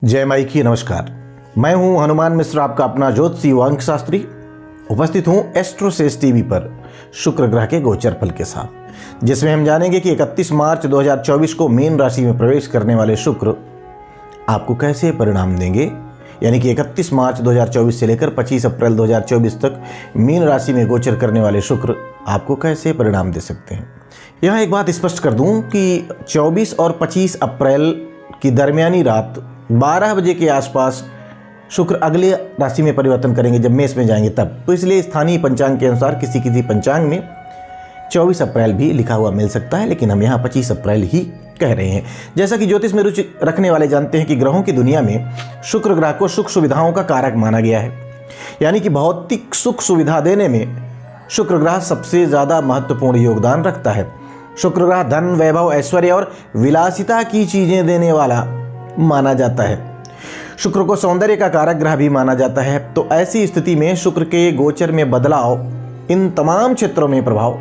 जय माई की नमस्कार। मैं हूं हनुमान मिश्र, आपका अपना ज्योतिषी व अंक शास्त्री। उपस्थित हूं एस्ट्रोसेस टीवी पर शुक्र ग्रह के गोचर फल के साथ, जिसमें हम जानेंगे कि 31 मार्च 2024 को मीन राशि में प्रवेश करने वाले शुक्र आपको कैसे परिणाम देंगे। यानी कि 31 मार्च 2024 से लेकर 25 अप्रैल 2024 तक मीन राशि में गोचर करने वाले शुक्र आपको कैसे परिणाम दे सकते हैं। यहाँ एक बात स्पष्ट कर दूं कि 24 और 25 अप्रैल की दरमियानी रात 12 बजे के आसपास शुक्र अगले राशि में परिवर्तन करेंगे, जब मेष में जाएंगे तब। तो इसलिए स्थानीय पंचांग के अनुसार किसी किसी पंचांग में 24 अप्रैल भी लिखा हुआ मिल सकता है, लेकिन हम यहाँ 25 अप्रैल ही कह रहे हैं। जैसा कि ज्योतिष में रुचि रखने वाले जानते हैं कि ग्रहों की दुनिया में शुक्र ग्रह को सुख सुविधाओं का कारक माना गया है। यानी कि भौतिक सुख सुविधा देने में शुक्र ग्रह सबसे ज़्यादा महत्वपूर्ण योगदान रखता है। शुक्र ग्रह धन, वैभव, ऐश्वर्य और विलासिता की चीज़ें देने वाला माना जाता है। शुक्र को सौंदर्य का कारक ग्रह भी माना जाता है। तो ऐसी स्थिति में शुक्र के गोचर में बदलाव इन तमाम क्षेत्रों में प्रभाव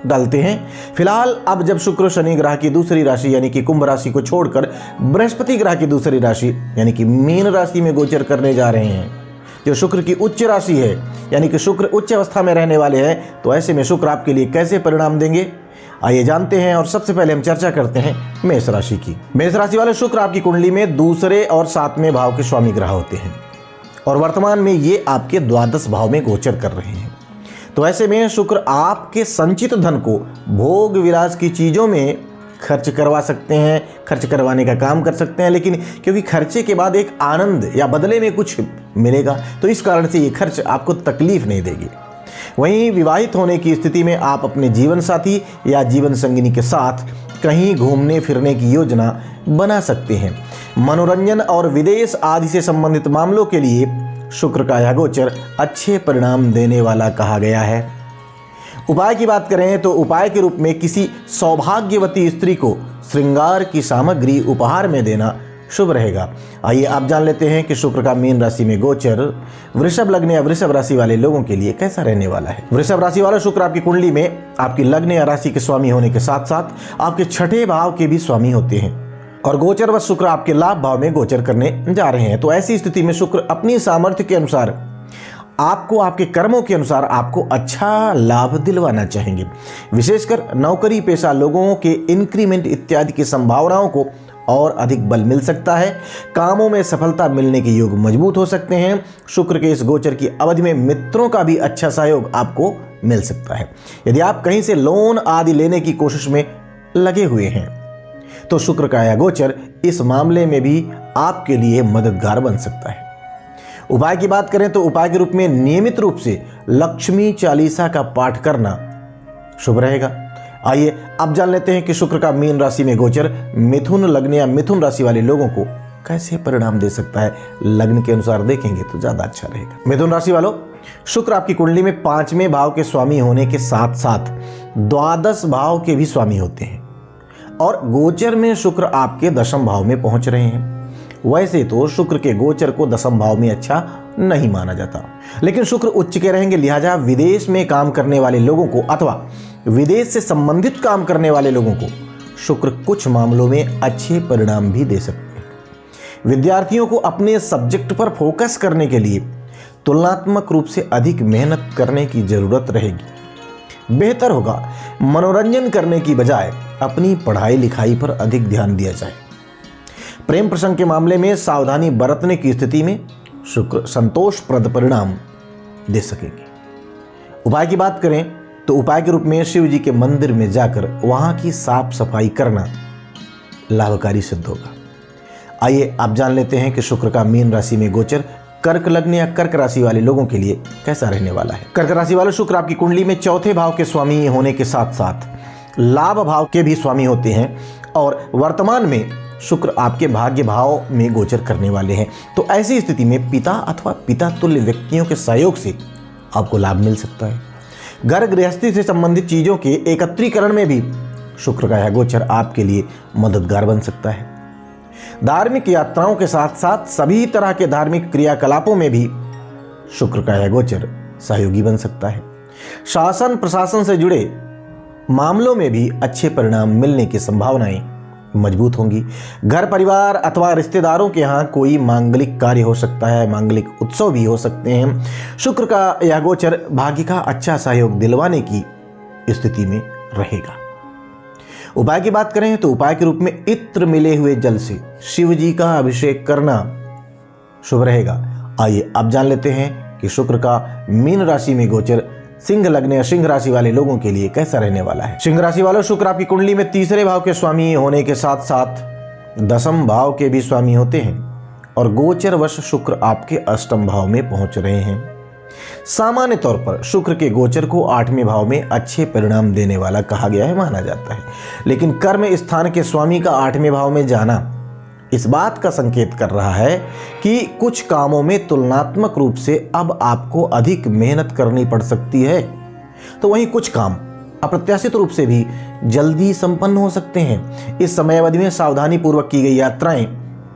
डालते हैं। फिलहाल अब जब शुक्र शनि ग्रह की दूसरी राशि यानी कि कुंभ राशि को छोड़कर बृहस्पति ग्रह की दूसरी राशि यानी कि मीन राशि में गोचर करने जा रहे हैं, जो शुक्र की उच्च राशि है, यानी कि शुक्र उच्च अवस्था में रहने वाले हैं, तो ऐसे में शुक्र आपके लिए कैसे परिणाम देंगे, आइए जानते हैं। और सबसे पहले हम चर्चा करते हैं मेष राशि की। मेष राशि वाले शुक्र आपकी कुंडली में दूसरे और 7वें भाव के स्वामी ग्रह होते हैं और वर्तमान में ये आपके द्वादश भाव में गोचर कर रहे हैं। तो ऐसे में शुक्र आपके संचित धन को भोग विलास की चीज़ों में खर्च करवा सकते हैं, खर्च करवाने का काम कर सकते हैं, लेकिन क्योंकि खर्चे के बाद एक आनंद या बदले में कुछ मिलेगा, तो इस कारण से ये खर्च आपको तकलीफ नहीं देगी। वहीं विवाहित होने की स्थिति में आप अपने जीवन साथी या जीवन संगिनी के साथ कहीं घूमने फिरने की योजना बना सकते हैं। मनोरंजन और विदेश आदि से संबंधित मामलों के लिए शुक्र का यह गोचर अच्छे परिणाम देने वाला कहा गया है। उपाय की बात करें तो उपाय के रूप में किसी सौभाग्यवती स्त्री को श्रृंगार की सामग्री उपहार में देना शुभ रहेगा। आइए आप जान लेते हैं कि शुक्र का मीन राशि में गोचर वृषभ लग्न या वृषभ राशि वाले लोगों के लिए कैसा रहने वाला है। वृषभ राशि वाला शुक्र आपकी कुंडली में आपकी लग्न या राशि के स्वामी होने के साथ साथ आपके छठे भाव के भी स्वामी होते हैं और गोचर व शुक्र आपके लाभ भाव में गोचर करने जा रहे हैं। तो ऐसी स्थिति में शुक्र अपनी सामर्थ्य के अनुसार आपको, आपके कर्मों के अनुसार आपको अच्छा लाभ दिलवाना चाहेंगे। विशेषकर नौकरी पेशा लोगों के इंक्रीमेंट इत्यादि की संभावनाओं को और अधिक बल मिल सकता है। कामों में सफलता मिलने के योग मजबूत हो सकते हैं। शुक्र के इस गोचर की अवधि में मित्रों का भी अच्छा सहयोग आपको मिल सकता है। यदि आप कहीं से लोन आदि लेने की कोशिश में लगे हुए हैं तो शुक्र का यह गोचर इस मामले में भी आपके लिए मददगार बन सकता है। उपाय की बात करें तो उपाय के रूप में नियमित रूप से लक्ष्मी चालीसा का पाठ करना शुभ रहेगा। आइए अब जान लेते हैं कि शुक्र का मीन राशि में गोचर मिथुन लग्न या मिथुन राशि वाले लोगों को कैसे परिणाम दे सकता है। लग्न के अनुसार देखेंगे तो ज्यादा अच्छा रहेगा। मिथुन राशि वालों, शुक्र आपकी कुंडली में 5वें भाव के स्वामी होने के साथ साथ द्वादश भाव के भी स्वामी होते हैं और गोचर में शुक्र आपके दशम भाव में पहुंच रहे हैं। वैसे तो शुक्र के गोचर को दशम भाव में अच्छा नहीं माना जाता, लेकिन शुक्र उच्च के रहेंगे, लिहाजा विदेश में काम करने वाले लोगों को अथवा विदेश से संबंधित काम करने वाले लोगों को शुक्र कुछ मामलों में अच्छे परिणाम भी दे सकते हैं। विद्यार्थियों को अपने सब्जेक्ट पर फोकस करने के लिए तुलनात्मक रूप से अधिक मेहनत करने की जरूरत रहेगी। बेहतर होगा मनोरंजन करने की बजाय अपनी पढ़ाई लिखाई पर अधिक ध्यान दिया जाए। प्रेम प्रसंग के मामले में सावधानी बरतने की स्थिति में शुक्र संतोषप्रद परिणाम दे सकेंगे। उपाय की बात करें तो उपाय के रूप में शिव जी के मंदिर में जाकर वहां की साफ सफाई करना लाभकारी सिद्ध होगा। आइए आप जान लेते हैं कि शुक्र का मीन राशि में गोचर कर्क लग्न या कर्क राशि वाले लोगों के लिए कैसा रहने वाला है। कर्क राशि वाले शुक्र आपकी कुंडली में चौथे भाव के स्वामी होने के साथ साथ लाभ भाव के भी स्वामी होते हैं और वर्तमान में शुक्र आपके भाग्य भाव में गोचर करने वाले हैं। तो ऐसी स्थिति में पिता अथवा पिता तुल्य व्यक्तियों के सहयोग से आपको लाभ मिल सकता है। घर गृहस्थी से संबंधित चीजों के एकत्रीकरण में भी शुक्र का यह गोचर आपके लिए मददगार बन सकता है। धार्मिक यात्राओं के साथ साथ सभी तरह के धार्मिक क्रियाकलापों में भी शुक्र का यह गोचर सहयोगी बन सकता है। शासन प्रशासन से जुड़े मामलों में भी अच्छे परिणाम मिलने की संभावनाएं मजबूत होंगी। घर परिवार अथवा रिश्तेदारों के यहाँ कोई मांगलिक कार्य हो सकता है, मांगलिक उत्सव भी हो सकते हैं। शुक्र का यह गोचर भाग्य का अच्छा सहयोग दिलवाने की स्थिति में रहेगा। उपाय की बात करें तो उपाय के रूप में इत्र मिले हुए जल से शिव जी का अभिषेक करना शुभ रहेगा। आइए अब जान लेते हैं कि शुक्र का मीन राशि में गोचर सिंह लग्न या सिंह राशि वाले लोगों के लिए कैसा रहने वाला है। सिंह राशि वालों, शुक्र आपकी कुंडली में तीसरे भाव के स्वामी होने के साथ साथ दसम भाव के भी स्वामी होते हैं और गोचर वर्ष शुक्र आपके अष्टम भाव में पहुंच रहे हैं। सामान्य तौर पर शुक्र के गोचर को 8वें भाव में अच्छे परिणाम देने वाला कहा गया है, माना जाता है। लेकिन कर्म स्थान के स्वामी का 8वें भाव में जाना इस बात का संकेत कर रहा है कि कुछ कामों में तुलनात्मक रूप से अब आपको अधिक मेहनत करनी पड़ सकती है, तो वहीं कुछ काम अप्रत्याशित रूप से भी जल्दी संपन्न हो सकते हैं। इस समय अवधि में सावधानी पूर्वक की गई यात्राएं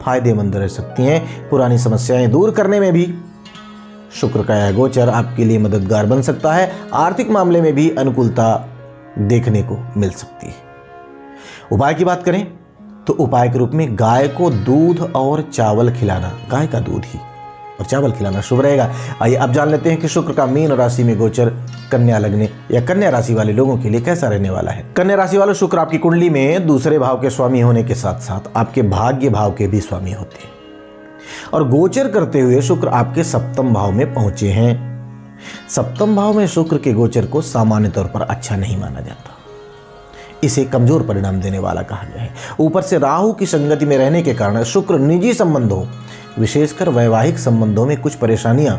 फायदेमंद रह सकती हैं। पुरानी समस्याएं दूर करने में भी शुक्र का यह गोचर आपके लिए मददगार बन सकता है। आर्थिक मामले में भी अनुकूलता देखने को मिल सकती है। उपाय की बात करें तो उपाय के रूप में गाय को दूध और चावल खिलाना, गाय का दूध ही और चावल खिलाना शुभ रहेगा। आइए अब जान लेते हैं कि शुक्र का मीन राशि में गोचर कन्या लग्न या कन्या राशि वाले लोगों के लिए कैसा रहने वाला है। कन्या राशि वालों, शुक्र आपकी कुंडली में दूसरे भाव के स्वामी होने के साथ साथ आपके भाग्य भाव के भी स्वामी होते हैं और गोचर करते हुए शुक्र आपके सप्तम भाव में पहुंचे हैं। सप्तम भाव में शुक्र के गोचर को सामान्य तौर पर अच्छा नहीं माना जाता, इसे कमजोर परिणाम देने वाला कहा गया है। ऊपर से राहु की संगति में रहने के कारण शुक्र निजी संबंधों, विशेषकर वैवाहिक संबंधों में कुछ परेशानियां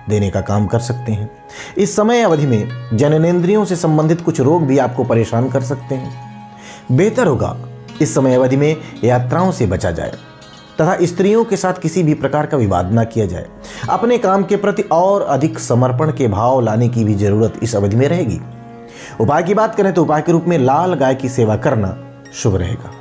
देने का काम कर सकते हैं। इस समय अवधि में जननेंद्रियों से संबंधित कुछ रोग भी आपको परेशान कर सकते हैं। बेहतर होगा इस समय अवधि में यात्राओं से बचा जाए तथा स्त्रियों के साथ किसी भी प्रकार का विवाद न किया जाए। अपने काम के प्रति और अधिक समर्पण के भाव लाने की भी जरूरत इस अवधि में रहेगी। उपाय की बात करें तो उपाय के रूप में लाल गाय की सेवा करना शुभ रहेगा।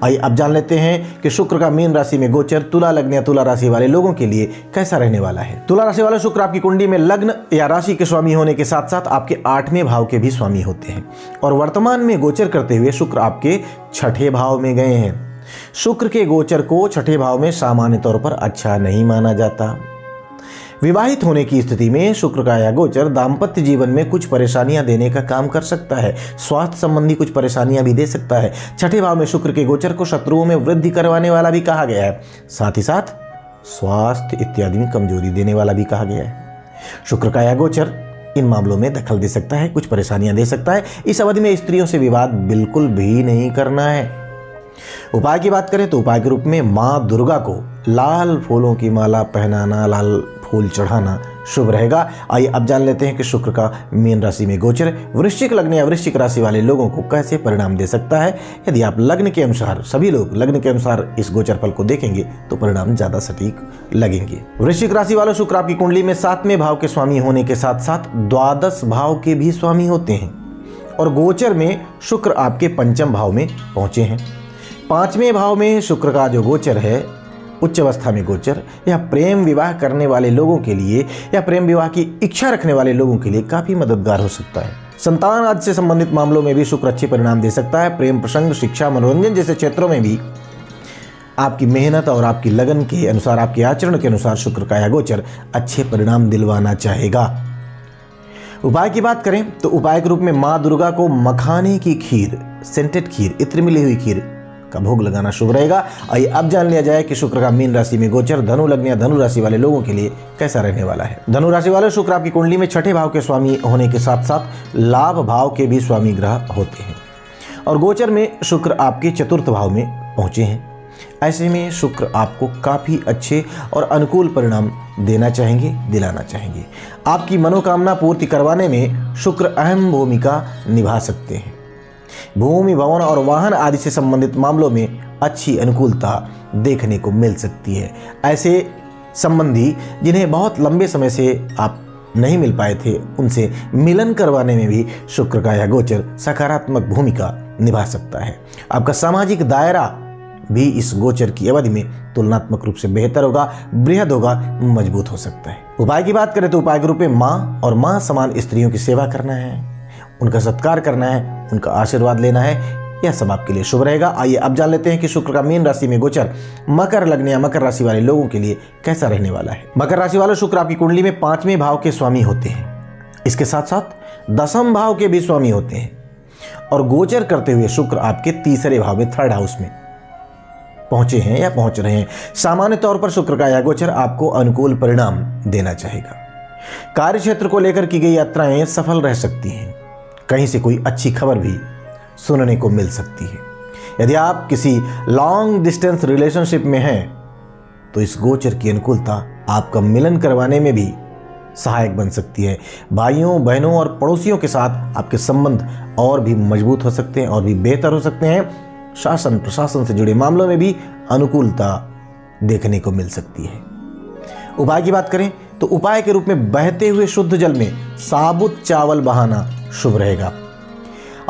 आइए अब जान लेते हैं कि शुक्र का मीन राशि में गोचर तुला लग्न या तुला राशि वाले लोगों के लिए कैसा रहने वाला है। तुला राशि वाले, शुक्र आपकी कुंडली में लग्न या राशि के स्वामी होने के साथ साथ आपके 8वें भाव के भी स्वामी होते हैं और वर्तमान में गोचर करते हुए शुक्र आपके 6ठे भाव में गए हैं। शुक्र के गोचर को 6ठे भाव में सामान्य तौर पर अच्छा नहीं माना जाता। विवाहित होने की स्थिति में शुक्र का यह गोचर दाम्पत्य जीवन में कुछ परेशानियां देने का काम कर सकता है। स्वास्थ्य संबंधी कुछ परेशानियां भी दे सकता है। 6ठे भाव में शुक्र के गोचर को शत्रुओं में वृद्धि करवाने वाला भी कहा गया है, साथ ही साथ स्वास्थ्य इत्यादि में कमजोरी देने वाला भी कहा गया है। शुक्र का यह गोचर इन मामलों में दखल दे सकता है, कुछ परेशानियां दे सकता है। इस अवधि में स्त्रियों से विवाद बिल्कुल भी नहीं करना है। उपाय की बात करें तो उपाय के रूप में मां दुर्गा को लाल फूलों की माला पहनाना, लाल फूल चढ़ाना शुभ रहेगा। आइए अब जान लेते हैं कि शुक्र का मीन राशि में गोचर वृश्चिक लग्न या वृश्चिक राशि वाले लोगों को कैसे परिणाम दे सकता है। यदि आप लग्न के अनुसार, सभी लोग लग्न के अनुसार इस गोचर फल को देखेंगे तो परिणाम ज्यादा सटीक लगेंगे। वृश्चिक राशि वालों, शुक्र आपकी कुंडली में 7वें भाव के स्वामी होने के साथ साथ द्वादश भाव के भी स्वामी होते हैं और गोचर में शुक्र आपके 5म भाव में पहुंचे हैं। 5वें भाव में शुक्र का जो गोचर है, उच्च अवस्था में गोचर, यह प्रेम विवाह करने वाले लोगों के लिए या प्रेम विवाह की इच्छा रखने वाले लोगों के लिए काफी मददगार हो सकता है। संतान आदि से संबंधित मामलों में भी शुक्र अच्छे परिणाम दे सकता है। प्रेम प्रसंग, शिक्षा, मनोरंजन जैसे क्षेत्रों में भी आपकी मेहनत और आपकी लगन के अनुसार, आपके आचरण के अनुसार शुक्र का यह गोचर अच्छे परिणाम दिलवाना चाहेगा। उपाय की बात करें तो उपाय के रूप में मां दुर्गा को मखाने की खीर, सेंटेड खीर, इत्र मिली हुई खीर का भोग लगाना शुभ रहेगा। आइए अब जान लिया जाए कि शुक्र का मीन राशि में गोचर धनु लग्न या धनु राशि वाले लोगों के लिए कैसा रहने वाला है। धनु राशि वाले, शुक्र आपकी कुंडली में 6ठे भाव के स्वामी होने के साथ साथ लाभ भाव के भी स्वामी ग्रह होते हैं और गोचर में शुक्र आपके 4th भाव में पहुंचे हैं। ऐसे में शुक्र आपको काफी अच्छे और अनुकूल परिणाम देना चाहेंगे, दिलाना चाहेंगे। आपकी मनोकामना पूर्ति करवाने में शुक्र अहम भूमिका निभा सकते हैं। भूमि, भवन और वाहन आदि से संबंधित मामलों में अच्छी अनुकूलता देखने को मिल सकती है। ऐसे संबंधी जिन्हें बहुत लंबे समय से आप नहीं मिल पाए थे, उनसे मिलन करवाने में भी शुक्र का यह गोचर सकारात्मक भूमिका निभा सकता है। आपका सामाजिक दायरा भी इस गोचर की अवधि में तुलनात्मक रूप से बेहतर होगा, बृहद होगा, मजबूत हो सकता है। उपाय की बात करें तो उपाय के रूप में माँ और माँ समान स्त्रियों की सेवा करना है, उनका सत्कार करना है, उनका आशीर्वाद लेना है। यह सब आपके लिए शुभ रहेगा। आइए अब जान लेते हैं कि शुक्र का मीन राशि में गोचर मकर लग्न या मकर राशि वाले लोगों के लिए कैसा रहने वाला है। मकर राशि वालों, शुक्र आपकी कुंडली में 5वें भाव के स्वामी होते हैं। इसके साथ साथ 10वें भाव के भी स्वामी होते हैं और गोचर करते हुए शुक्र आपके 3रे भाव में, 3rd हाउस में पहुंचे हैं या पहुंच रहे हैं। सामान्य तौर पर शुक्र का यह गोचर आपको अनुकूल परिणाम देना चाहेगा। कार्य क्षेत्र को लेकर की गई यात्राएं सफल रह सकती हैं। कहीं से कोई अच्छी खबर भी सुनने को मिल सकती है। यदि आप किसी लॉन्ग डिस्टेंस रिलेशनशिप में हैं तो इस गोचर की अनुकूलता आपका मिलन करवाने में भी सहायक बन सकती है। भाइयों, बहनों और पड़ोसियों के साथ आपके संबंध और भी मजबूत हो सकते हैं और भी बेहतर हो सकते हैं। शासन प्रशासन से जुड़े मामलों में भी अनुकूलता देखने को मिल सकती है। उपाय की बात करें तो उपाय के रूप में बहते हुए शुद्ध जल में साबुत चावल बहाना शुभ रहेगा।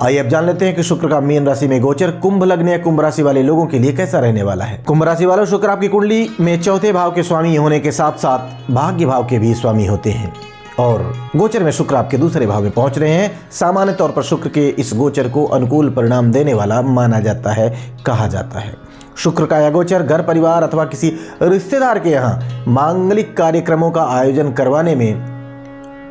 आइए अब जान लेते हैं कि शुक्र का मीन राशि में गोचर कुंभ लग्न या कुंभ राशि वाले लोगों के लिए कैसा रहने वाला है। कुंभ राशि वालों, शुक्र आपकी कुंडली में 4थे भाव के स्वामी होने के साथ साथ भाग्य भाव के भी स्वामी होते हैं और गोचर में शुक्र आपके 2रे भाव में पहुंच रहे हैं। सामान्य तौर पर शुक्र के इस गोचर को अनुकूल परिणाम देने वाला माना जाता है, कहा जाता है। शुक्र का यह गोचर घर परिवार अथवा किसी रिश्तेदार के यहाँ मांगलिक कार्यक्रमों का आयोजन करवाने में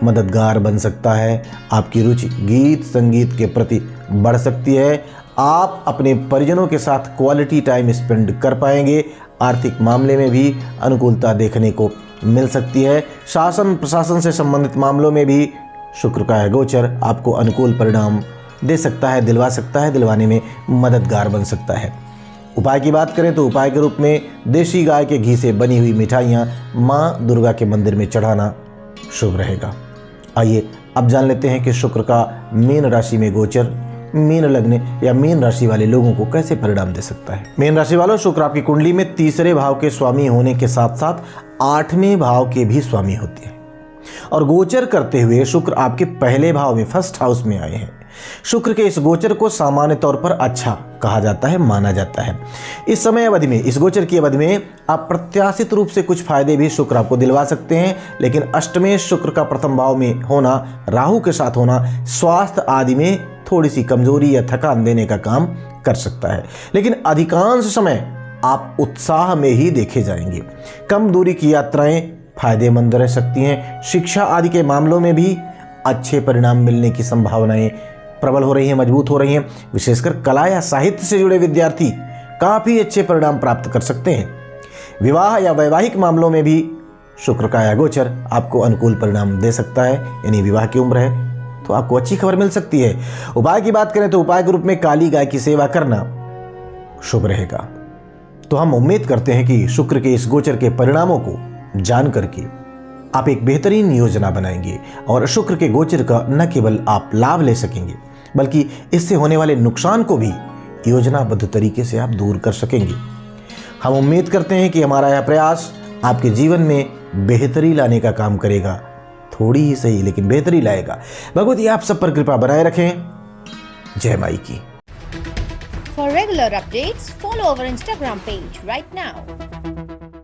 मददगार बन सकता है। आपकी रुचि गीत संगीत के प्रति बढ़ सकती है। आप अपने परिजनों के साथ क्वालिटी टाइम स्पेंड कर पाएंगे। आर्थिक मामले में भी अनुकूलता देखने को मिल सकती है। शासन प्रशासन से संबंधित मामलों में भी शुक्र का यह गोचर आपको अनुकूल परिणाम दे सकता है, दिलवा सकता है, दिलवाने में मददगार बन सकता है। उपाय की बात करें तो उपाय के रूप में देशी गाय के घी से बनी हुई मिठाइयाँ माँ दुर्गा के मंदिर में चढ़ाना शुभ रहेगा। आइए अब जान लेते हैं कि शुक्र का मीन राशि में गोचर मीन लग्न या मीन राशि वाले लोगों को कैसे परिणाम दे सकता है। मीन राशि वालों, शुक्र आपकी कुंडली में 3रे भाव के स्वामी होने के साथ साथ 8वें भाव के भी स्वामी होते हैं और गोचर करते हुए शुक्र आपके 1 भाव में, 1st हाउस में आए हैं। शुक्र के इस गोचर को सामान्य तौर पर अच्छा कहा जाता है, माना जाता है। इस समय अवधि में, इस गोचर की अवधि में अप्रत्याशित रूप से कुछ फायदे भी शुक्र आपको दिलवा सकते हैं, लेकिन अष्टमेश शुक्र का 1म भाव में होना, राहु के साथ होना स्वास्थ्य आदि में थोड़ी सी कमजोरी या थकान देने का काम कर सकता है। लेकिन अधिकांश समय आप उत्साह में ही देखे जाएंगे। कम दूरी की यात्राएं फायदेमंद रह सकती हैं। शिक्षा आदि के मामलों में भी अच्छे परिणाम मिलने की संभावनाएं प्रबल हो रही हैं, मजबूत हो रही हैं। विशेषकर कला या साहित्य से जुड़े विद्यार्थी काफी अच्छे परिणाम प्राप्त कर सकते हैं। विवाह या वैवाहिक मामलों में भी शुक्र का यह गोचर आपको अनुकूल परिणाम दे सकता है। यानी विवाह की उम्र है तो आपको अच्छी खबर मिल सकती है। उपाय की बात करें तो उपाय के रूप में काली गाय की सेवा करना शुभ रहेगा। तो हम उम्मीद करते हैं कि शुक्र के इस गोचर के परिणामों को जान करके आप एक बेहतरीन योजना बनाएंगे और शुक्र के गोचर का न केवल आप लाभ ले सकेंगे बल्कि इससे होने वाले नुकसान को भी योजनाबद्ध तरीके से आप दूर कर सकेंगे। हम उम्मीद करते हैं कि हमारा यह प्रयास आपके जीवन में बेहतरी लाने का काम करेगा। थोड़ी ही सही लेकिन बेहतरी लाएगा। भगवती आप सब पर कृपा बनाए रखें। जय माई की। For regular updates, follow our Instagram page right now.